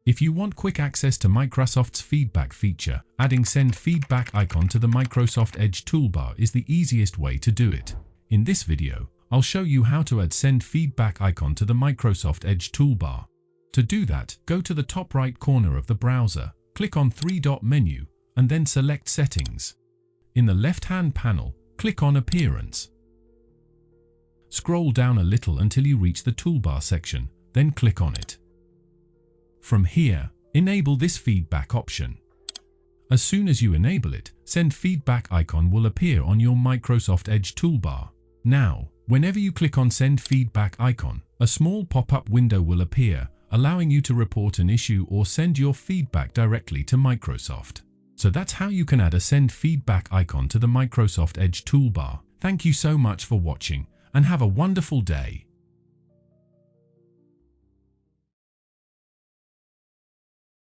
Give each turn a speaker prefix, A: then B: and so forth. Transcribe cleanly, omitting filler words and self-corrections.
A: If you want quick access to Microsoft's feedback feature, adding Send Feedback icon to the Microsoft Edge Toolbar is the easiest way to do it. In this video, I'll show you how to add Send Feedback icon to the Microsoft Edge Toolbar. To do that, go to the top right corner of the browser, click on three-dot menu, and then select Settings. In the left-hand panel, click on Appearance. Scroll down a little until you reach the Toolbar section, then click on it. From here, enable this feedback option. As soon as you enable it, Send Feedback icon will appear on your Microsoft Edge Toolbar. Now, whenever you click on Send Feedback icon, a small pop-up window will appear, allowing you to report an issue or send your feedback directly to Microsoft. So that's how you can add a Send Feedback icon to the Microsoft Edge Toolbar. Thank you so much for watching, and have a wonderful day.